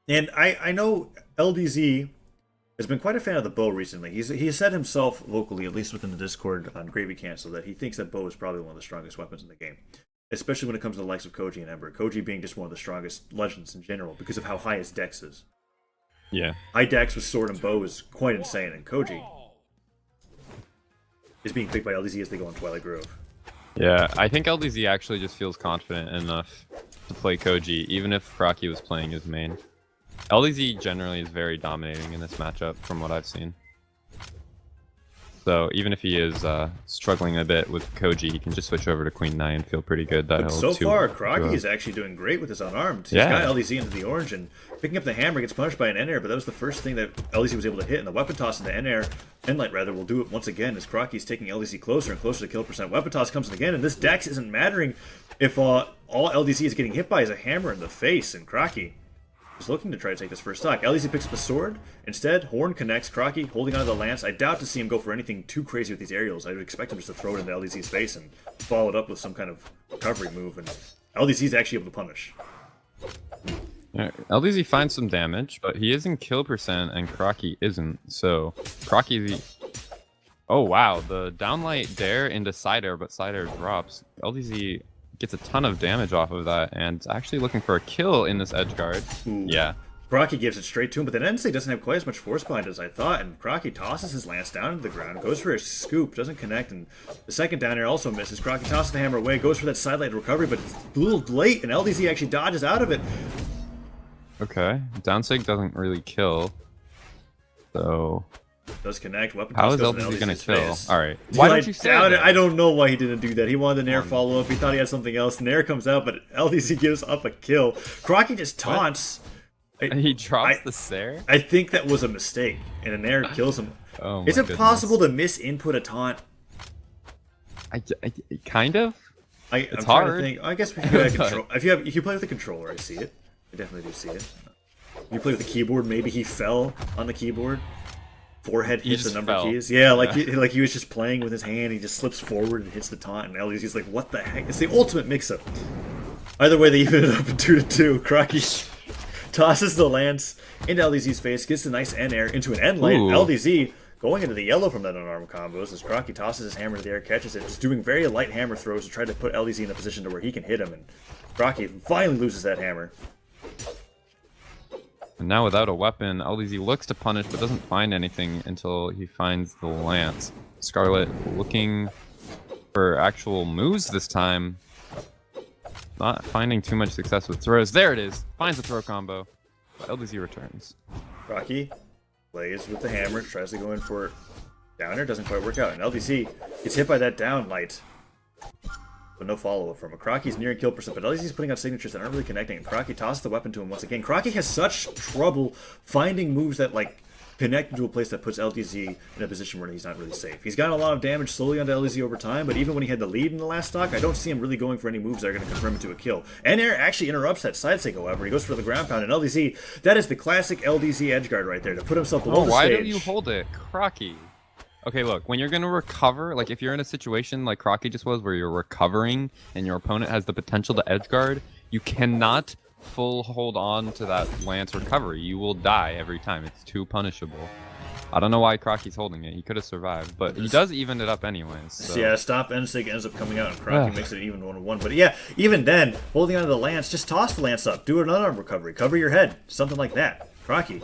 And I know LDZ has been quite a fan of the bow recently. He has said himself vocally, at least within the Discord on Gravy Cancel, that he thinks that bow is probably one of the strongest weapons in the game, especially when it comes to the likes of Koji and Ember. Koji being just one of the strongest legends in general because of how high his dex is. Yeah. High dex with sword and bow is quite insane, and Koji is being picked by LDZ as they go on Twilight Grove. Yeah, I think LDZ actually just feels confident enough to play Koji, even if Crockie was playing his main. LDZ generally is very dominating in this matchup, from what I've seen. So even if he is struggling a bit with Koji, he can just switch over to Queen Knight and feel pretty good. That so far, Crockie is actually doing great with his unarmed. He's got LDZ into the orange, and picking up the hammer gets punished by an N-air, but that was the first thing that LDZ was able to hit, and the weapon toss into N-air, N-light rather, will do it once again as Crockie's taking LDZ closer and closer to kill percent. Weapon toss comes in again, and this dex isn't mattering if all LDZ is getting hit by is a hammer in the face, and Crockie is looking to try to take this first stock. LDZ picks up a sword. Instead, Horn connects. Crockie holding onto the lance. I doubt to see him go for anything too crazy with these aerials. I would expect him just to throw it into LDZ's face and follow it up with some kind of recovery move. And LDZ is actually able to punish. Yeah, LDZ finds some damage, but he is in kill percent and Crockie isn't. So Crockie, oh wow, the downlight dare into side air, but side air drops. LDZ gets a ton of damage off of that, and actually looking for a kill in this edge guard. Ooh. Yeah. Crockie gives it straight to him, but then NC doesn't have quite as much force behind it as I thought, and Crockie tosses his lance down into the ground, goes for a scoop, doesn't connect, and the second down air also misses. Crockie tosses the hammer away, goes for that sidelight recovery, but it's a little late, and LDZ actually dodges out of it. Okay, downsig doesn't really kill, so does connect. Weapon how toss is goes LDZ in gonna kill? face. All right, why don't you say that? I don't know why he didn't do that. He wanted an air follow up. He thought he had something else. Nair comes out, but LDZ gives up a kill. Crockie just taunts. He drops the Sair? I think that was a mistake, and an air kills him. Oh my Is it goodness. possible to misinput a taunt? I kind of. I'm It's trying hard. to think. I guess we can get control. If you play with a controller, I see it. I definitely do see it. You play with the keyboard. Maybe he fell on the keyboard. Forehead hits the number keys. Yeah, like he was just playing with his hand. He just slips forward and hits the taunt, and LDZ's like, "What the heck?" It's the ultimate mix-up. Either way, they even it up in 2-2. Crockie tosses the lance into LDZ's face, gets a nice N-air into an N-light. LDZ going into the yellow from that unarmed combos as Crockie tosses his hammer to the air, catches it, just doing very light hammer throws to try to put LDZ in a position to where he can hit him, and Crockie finally loses that hammer. And now without a weapon, LDZ looks to punish but doesn't find anything until he finds the lance. Scarlet looking for actual moves this time. Not finding too much success with throws. There it is! Finds the throw combo. LDZ returns. Crockie plays with the hammer, tries to go in for downer, doesn't quite work out. And LDZ gets hit by that down light. But no follow-up from him. Crockie's nearing kill percent, but LDZ's putting out signatures that aren't really connecting. And Crockie tosses the weapon to him once again. Crockie has such trouble finding moves that, like, connect into a place that puts LDZ in a position where he's not really safe. He's gotten a lot of damage slowly onto LDZ over time, but even when he had the lead in the last stock, I don't see him really going for any moves that are going to confirm it to a kill. N-air actually interrupts that side sig, however. He goes for the ground pound, and LDZ, that is the classic LDZ edgeguard right there, to put himself below the why stage. don't you hold it? Crockie. Okay, look, when you're going to recover, like if you're in a situation like Crockie just was, where you're recovering and your opponent has the potential to edgeguard, you cannot full hold on to that lance recovery. You will die every time. It's too punishable. I don't know why Crockie's holding it. He could have survived, but he does even it up anyways. So. Yeah, stop N-sig ends up coming out, and Crockie makes it even 1-1. But yeah, even then, holding onto the lance, just toss the lance up. Do an unarmed recovery. Cover your head. Something like that. Crockie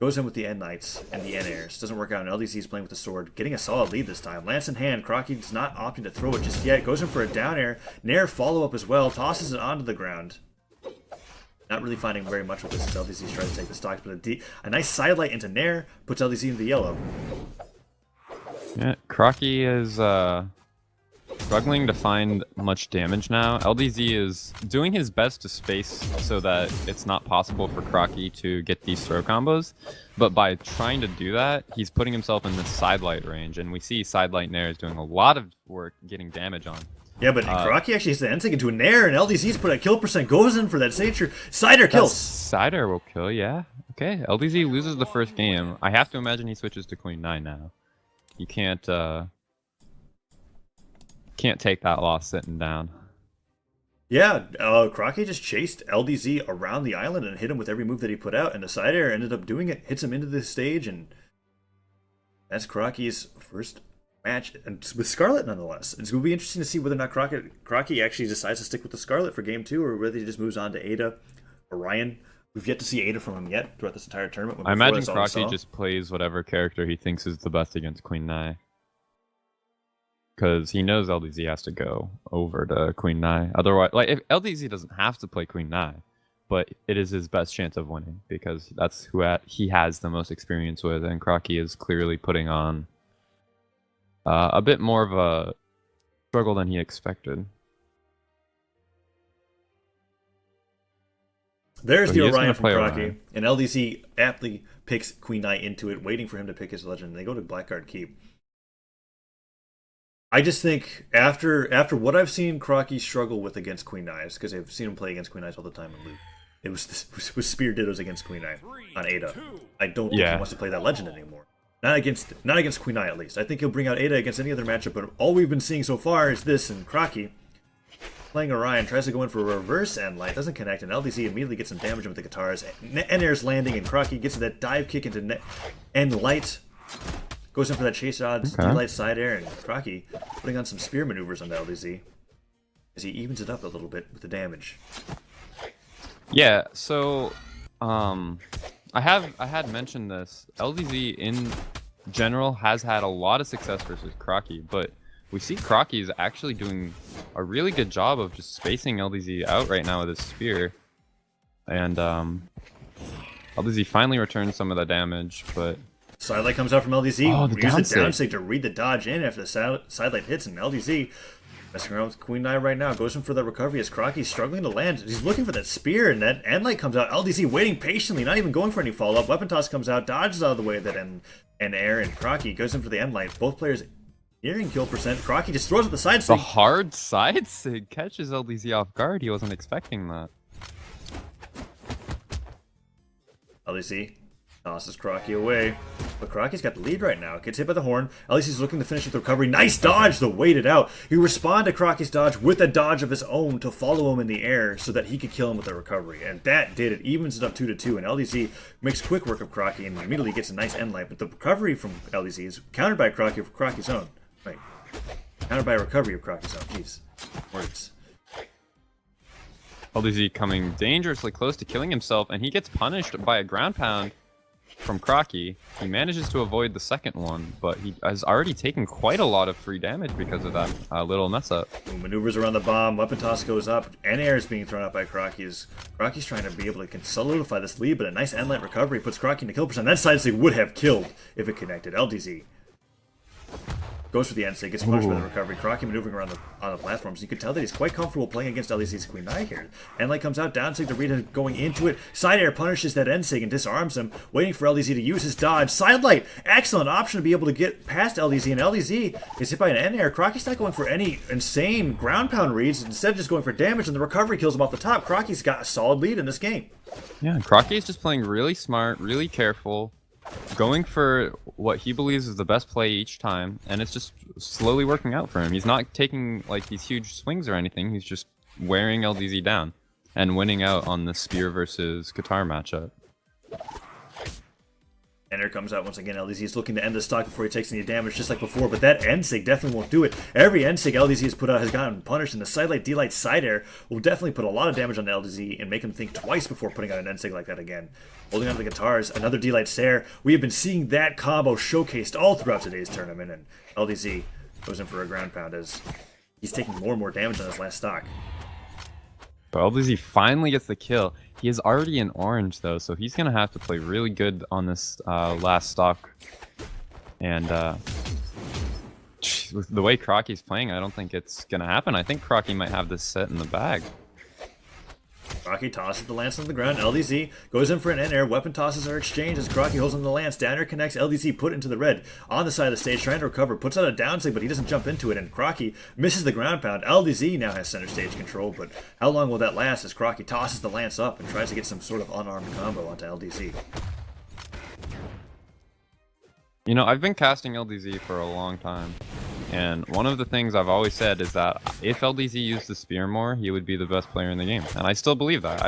goes in with the N-Knights and the N-airs. Doesn't work out, and LDZ's playing with the sword. Getting a solid lead this time. Lance in hand. Crockie's not opting to throw it just yet. Goes in for a down air. Nair follow-up as well. Tosses it onto the ground. Not really finding very much with this as LDZ's trying to take the stocks, but a nice sidelight into Nair puts LDZ into the yellow. Yeah, Crockie is struggling to find much damage now. LDZ is doing his best to space so that it's not possible for Crockie to get these throw combos, but by trying to do that, he's putting himself in this sidelight range, and we see sidelight Nair is doing a lot of work getting damage on. Yeah, but Crockie actually hits the N-sig into a Nair, and LDZ's put a kill percent, goes in for that signature. Cider kills. Cider will kill, yeah. Okay, LDZ loses the first game. I have to imagine he switches to Queen 9 now. You can't take that loss sitting down. Yeah, Crockie just chased LDZ around the island and hit him with every move that he put out, and the side air ended up doing it, hits him into the stage, and that's Crockie's first match, and with Scarlet nonetheless. It's going to be interesting to see whether or not Crockie actually decides to stick with the Scarlet for game 2, or whether he just moves on to Ada, Orion. We've yet to see Ada from him yet throughout this entire tournament. I imagine Crockie just plays whatever character he thinks is the best against Queen Nai. Because he knows LDZ has to go over to Queen Nai. Otherwise, like, if LDZ doesn't have to play Queen Nai, but it is his best chance of winning because that's who he has the most experience with, and Crockie is clearly putting on a bit more of a struggle than he expected. There's the Orion from Crockie, and LDZ aptly picks Queen Nai into it, waiting for him to pick his legend. They go to Blackguard Keep. I just think after what I've seen Crockie struggle with against Queen Nai's, because I've seen him play against Queen Nai's all the time and lose. It was Spear Dittos against Queen Nai on Ada. I don't think he wants to play that legend anymore. Not against Queen Nai at least. I think he'll bring out Ada against any other matchup, but all we've been seeing so far is this, and Crockie playing Orion tries to go in for a reverse end light, doesn't connect, and LDZ immediately gets some damage with the guitars. N-Air's landing, and Crockie gets that dive kick into end light. Goes in for that chase odds, D-light side air, and Crockie putting on some spear maneuvers on the LDZ as he evens it up a little bit with the damage. Yeah, so I had mentioned this. LDZ in general has had a lot of success versus Crockie, but we see Crockie is actually doing a really good job of just spacing LDZ out right now with his spear. And LDZ finally returns some of the damage, but Sidelight comes out from LDZ. Oh, the down sig to read the dodge in after the sidelight hits, and LDZ messing around with Queen Nai right now. Goes in for the recovery as Crockie's struggling to land. He's looking for that spear, and that end light comes out. LDZ waiting patiently, not even going for any follow-up. Weapon toss comes out, dodges out of the way of that end air, and Crockie goes in for the end light. Both players nearing kill percent. Crockie just throws at the side sig. The hard side sig catches LDZ off guard. He wasn't expecting that. LDZ tosses Crockie away. But Crockie's got the lead right now. Gets hit by the horn. LDC's looking to finish with the recovery. Nice dodge, though. Waited out. He responded to Crockie's dodge with a dodge of his own to follow him in the air so that he could kill him with a recovery. And that did it. Evens it up 2-2. And LDC makes quick work of Crockie and immediately gets a nice end light. But the recovery from LDC is countered by Crockie for Crockie's own. Right. Countered by a recovery of Crockie's own. Jeez. Words. LDZ coming dangerously close to killing himself, and he gets punished by a ground pound from Crockie. He manages to avoid the second one, but he has already taken quite a lot of free damage because of that little mess up. Maneuvers around the bomb, weapon toss goes up, and air is being thrown out by Crockie's. Crockie's trying to be able to solidify this lead, but a nice end light recovery puts Crockie into kill percent. That side sig would have killed if it connected. LDZ goes for the end sig, gets punished by the recovery. Crockie maneuvering around on the platforms. You can tell that he's quite comfortable playing against LDZ's Queen Nai here. End light comes out, down sig to Rita going into it. Side air punishes that end sig and disarms him, waiting for LDZ to use his dodge. Side light, excellent option to be able to get past LDZ, and LDZ is hit by an end air. Crockie's not going for any insane ground pound reads, instead of just going for damage, and the recovery kills him off the top. Crockie's got a solid lead in this game. Yeah, Crockie is just playing really smart, really careful, going for what he believes is the best play each time, and it's just slowly working out for him. He's not taking like these huge swings or anything. He's just wearing LDZ down and winning out on the spear versus guitar matchup. And here comes out once again. LDZ is looking to end the stock before he takes any damage, just like before, but that end sig definitely won't do it. Every end sig LDZ has put out has gotten punished, and the sidelight D-light side air will definitely put a lot of damage on the LDZ and make him think twice before putting out an end sig like that again. Holding on to the guitars, another D-light stare. We have been seeing that combo showcased all throughout today's tournament, and LDZ goes in for a ground pound as he's taking more and more damage on his last stock. But LDZ finally gets the kill. He is already in orange though, so he's gonna have to play really good on this last stock. And with the way Crockie's playing, I don't think it's gonna happen. I think Crockie might have this set in the bag. Crockie tosses the lance on the ground. LDZ goes in for an in-air. Weapon tosses are exchanged as Crockie holds on the lance. Down air connects. LDZ put into the red. On the side of the stage, trying to recover. Puts out a down sig, but he doesn't jump into it. And Crockie misses the ground pound. LDZ now has center stage control, but how long will that last as Crockie tosses the lance up and tries to get some sort of unarmed combo onto LDZ? You know, I've been casting LDZ for a long time. And one of the things I've always said is that if LDZ used the spear more, he would be the best player in the game. And I still believe that.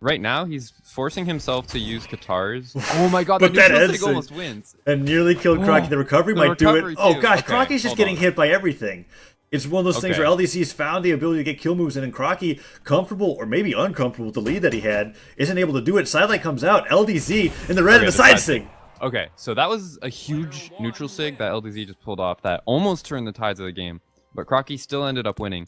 Right now, he's forcing himself to use Katars. Oh my god, But the that neutral ends sig almost wins. And nearly killed Crockie. The recovery The might do recovery it. Oh too. gosh, Okay, Crockie's just hold getting on. hit by everything. It's one of those things Okay. where LDC's found the ability to get kill moves, and then Crockie, comfortable or maybe uncomfortable with the lead that he had, isn't able to do it. Sidelight comes out, LDZ in the red and the side sig. Okay, so that was a huge neutral sig that LDZ just pulled off that almost turned the tides of the game. But Crockie still ended up winning.